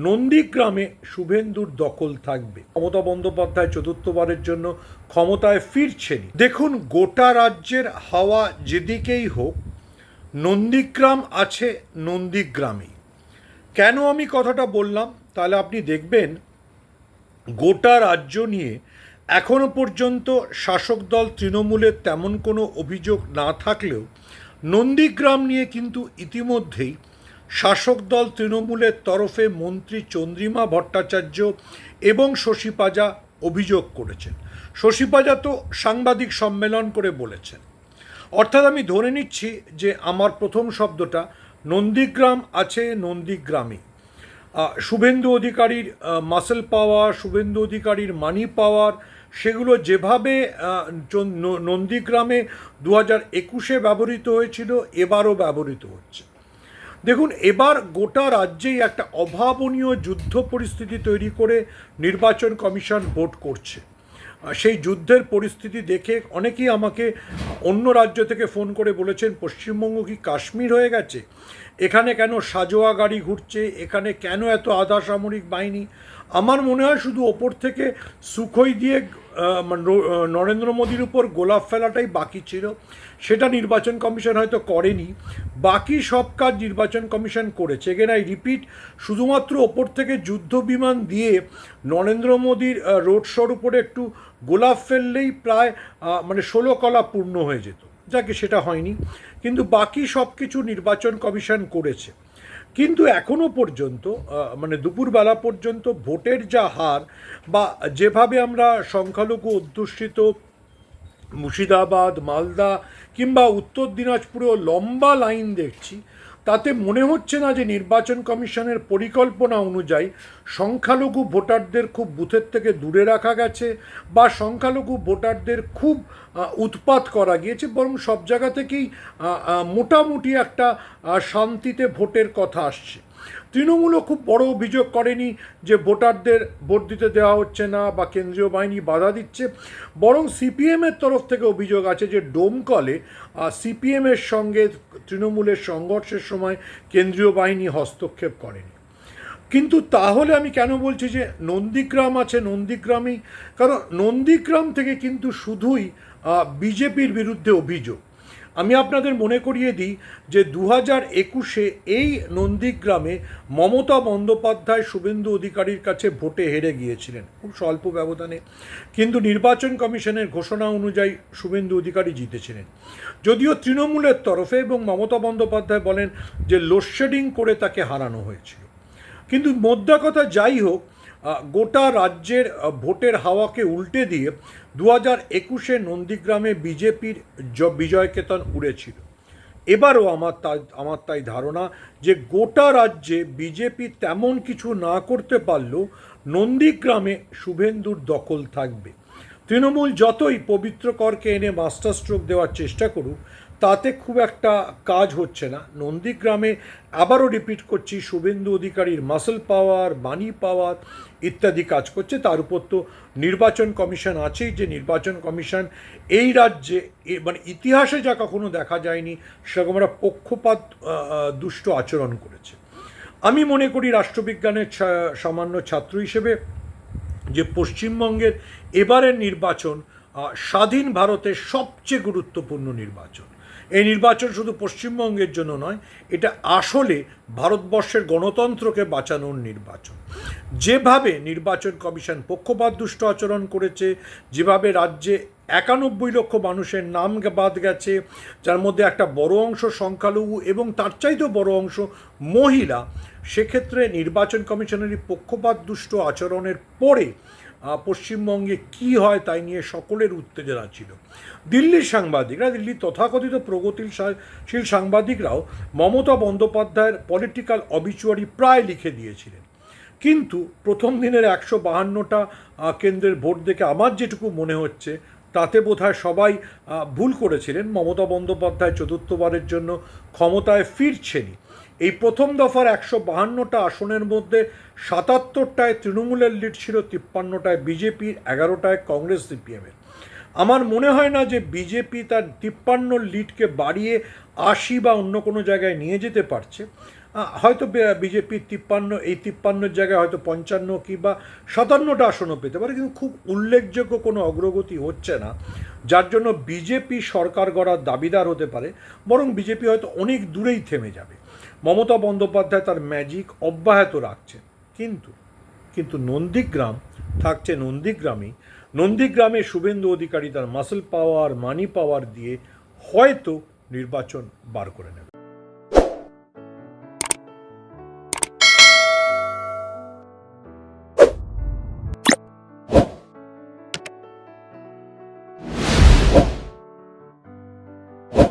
নন্দীগ্রামে শুভেন্দুর দখল থাকবে। মমতা বন্দ্যোপাধ্যায় চতুর্থবারের জন্য ক্ষমতায় ফিরছেন। দেখুন, গোটা রাজ্যের হাওয়া যেদিকেই হোক, নন্দীগ্রাম আছে নন্দীগ্রামেই। কেন আমি কথাটা বললাম তাহলে আপনি দেখবেন, গোটা রাজ্য নিয়ে এখনো পর্যন্ত শাসক দল তৃণমূলের তেমন কোনো অভিযোগ না থাকলেও নন্দীগ্রাম নিয়ে কিন্তু ইতিমধ্যেই শাসক দল তৃণমূলের তরফে মন্ত্রী চন্দ্রিমা ভট্টাচার্য এবং শশী পাজা অভিযোগ করেছেন। শশী পাজা তো সাংবাদিক সম্মেলন করে বলেছেন, অর্থাৎ আমি ধরে নিচ্ছি যে আমার প্রথম শব্দটা নন্দীগ্রাম আছে নন্দীগ্রামে। শুভেন্দু অধিকারীর মাসেল পাওয়ার, শুভেন্দু অধিকারীর মানি পাওয়ার, সেগুলো যেভাবে নন্দীগ্রামে 2021-এ ব্যবহৃত হয়েছিল, এবারও ব্যবহৃত হচ্ছে। দেখুন, এবার গোটা রাজ্যেই একটা অভাবনীয় যুদ্ধ পরিস্থিতি তৈরি করে নির্বাচন কমিশন ভোট করছে। সেই যুদ্ধের পরিস্থিতি দেখে অনেকেই আমাকে অন্য রাজ্য থেকে ফোন করে বলেছেন, পশ্চিমবঙ্গ কি কাশ্মীর হয়ে গেছে? এখানে কেন সাজোয়া গাড়ি ঘুরছে? এখানে কেন এত আধা সামরিক বাহিনী? আমার মনে হয় শুধু ওপর থেকে সুখোই দিয়ে নরেন্দ্র মোদীর উপর গোলাপ ফেলাটাই বাকি ছিল। সেটা নির্বাচন কমিশন হয়তো করেনি, বাকি সব কাজ নির্বাচন কমিশন করেছে। এগেন আই রিপিট, শুধুমাত্র ওপর থেকে যুদ্ধ বিমান দিয়ে নরেন্দ্র মোদীর রোড শোর উপরে একটু গোলাপ ফেললেই প্রায় 16 কলা পূর্ণ হয়ে যেত। যাকে সেটা হয়নি, কিন্তু বাকি সব কিছু নির্বাচন কমিশন করেছে। কিন্তু এখনও পর্যন্ত দুপুরবেলা পর্যন্ত ভোটের যা হার, বা যেভাবে আমরা সংখ্যালঘু অধ্যুষিত মুর্শিদাবাদ, মালদা কিংবা উত্তর দিনাজপুরেও লম্বা লাইন দেখছি, তাতে মনে হচ্ছে না যে নির্বাচন কমিশনের পরিকল্পনা অনুযায়ী সংখ্যালঘু ভোটারদের খুব বুথের থেকে দূরে রাখা গেছে, বা সংখ্যালঘু ভোটারদের খুব উৎপাত করা গিয়েছে। বরং সব জায়গা থেকেই মোটামুটি একটা শান্তিতে ভোটের কথা আসছে। তৃণমূলও খুব বড় অভিযোগ করেনি যে ভোটারদের ভোট দিতে দেওয়া হচ্ছে না বা কেন্দ্রীয় বাহিনী বাধা দিচ্ছে। বরং সিপিএমের তরফ থেকে অভিযোগ আছে যে ডোমকলে সিপিএমের সঙ্গে তৃণমূলের সংঘর্ষের সময় কেন্দ্রীয় বাহিনী হস্তক্ষেপ করেনি। কিন্তু তাহলে আমি কেন বলছি যে নন্দীগ্রাম আছে নন্দীগ্রামেই? কারণ নন্দীগ্রাম থেকে কিন্তু শুধুই বিজেপির বিরুদ্ধে অভিযোগ। আমি আপনাদের মনে করিয়ে দিই যে 2021-এ এই নন্দীগ্রামে মমতা বন্দ্যোপাধ্যায় শুভেন্দু অধিকারীর কাছে ভোটে হেরে গিয়েছিলেন খুব স্বল্প ব্যবধানে, কিন্তু নির্বাচন কমিশনের ঘোষণা অনুযায়ী শুভেন্দু অধিকারী জিতেছিলেন। যদিও তৃণমূলের তরফে এবং মমতা বন্দ্যোপাধ্যায় বলেন যে লোডশেডিং করে তাকে হারানো হয়েছিল। কিন্তু মোদ্দা কথা যাই হোক, গোটা রাজ্যের ভোটের হাওয়াকে উল্টে দিয়ে 2021-এ নন্দীগ্রামে বিজেপির বিজয়কেতন উড়েছিল। এবারও আমার তাই ধারণা যে গোটা রাজ্যে বিজেপি তেমন কিছু না করতে পারলেও নন্দীগ্রামে শুভেন্দুর দখল থাকবে। তৃণমূল যতই পবিত্র করকে এনে মাস্টার স্ট্রোক দেওয়ার চেষ্টা করুক, তাতে খুব একটা কাজ হচ্ছে না। নন্দীগ্রামে আবারও রিপিট করছি, শুভেন্দু অধিকারীর মাসেল পাওয়ার, মানি পাওয়ার ইত্যাদি কাজ করছে। তার উপর তো নির্বাচন কমিশন আছেই, যে নির্বাচন কমিশন এই রাজ্যে ইতিহাসে যা কখনো দেখা যায়নি সেরকম একটা পক্ষপাত দুষ্ট আচরণ করেছে। আমি মনে করি রাষ্ট্রবিজ্ঞানের সামান্য ছাত্র হিসেবে যে পশ্চিমবঙ্গের এবারের নির্বাচন স্বাধীন ভারতের সবচেয়ে গুরুত্বপূর্ণ নির্বাচন। এই নির্বাচন শুধু পশ্চিমবঙ্গের জন্য নয়, এটা আসলে ভারতবর্ষের গণতন্ত্রকে বাঁচানোর নির্বাচন। যেভাবে নির্বাচন কমিশন পক্ষপাত দুষ্ট আচরণ করেছে, যেভাবে রাজ্যে 91 লক্ষ মানুষের নাম বাদ গেছে, যার মধ্যে একটা বড় অংশ সংখ্যালঘু এবং তার চাইতেও বড় অংশ মহিলা, সেক্ষেত্রে নির্বাচন কমিশনেরই পক্ষপাত দুষ্ট আচরণের পরে পশ্চিমবঙ্গে কি হয় তাই নিয়ে সকলের উত্তেজনা ছিল। দিল্লির সাংবাদিকরা, দিল্লির তথাকথিত প্রগতিশীল সাংবাদিকরাও মমতা বন্দ্যোপাধ্যায়ের পলিটিক্যাল অবিচুয়ারি প্রায় লিখে দিয়েছিলেন। কিন্তু প্রথম দিনের 152টা কেন্দ্রের ভোট দেখে আমার যেটুকু মনে হচ্ছে, তাতে বোধহয় সবাই ভুল করেছিলেন। মমতা বন্দ্যোপাধ্যায় চতুর্থবারের জন্য ক্ষমতায় ফিরছেনই। এই প্রথম দফার 152টা আসনের মধ্যে 77টায় তৃণমূলের লিড ছিল, 53টায় বিজেপির, 11টায় কংগ্রেস সিপিএমের। আমার মনে হয় না যে বিজেপি তার 53 লিডকে বাড়িয়ে 80 বা অন্য কোনো জায়গায় নিয়ে যেতে পারছে। হয়তো বিজেপির 53 জায়গায় হয়তো 55 কিংবা 57টা আসনও পেতে পারে, কিন্তু খুব উল্লেখযোগ্য কোনো অগ্রগতি হচ্ছে না, যার জন্য বিজেপি সরকার গড়ার দাবিদার হতে পারে, বরং বিজেপি হয়তো অনেক দূরেই থেমে যাবে। মমতা বন্দ্যোপাধ্যায় তার ম্যাজিক অব্যাহত রাখছেন, কিন্তু নন্দীগ্রাম থাকছে নন্দীগ্রামই। নন্দীগ্রামে শুভেন্দু অধিকারী তার মাসল পাওয়ার, মানি পাওয়ার দিয়ে হয়তো নির্বাচন বার করে নেবে।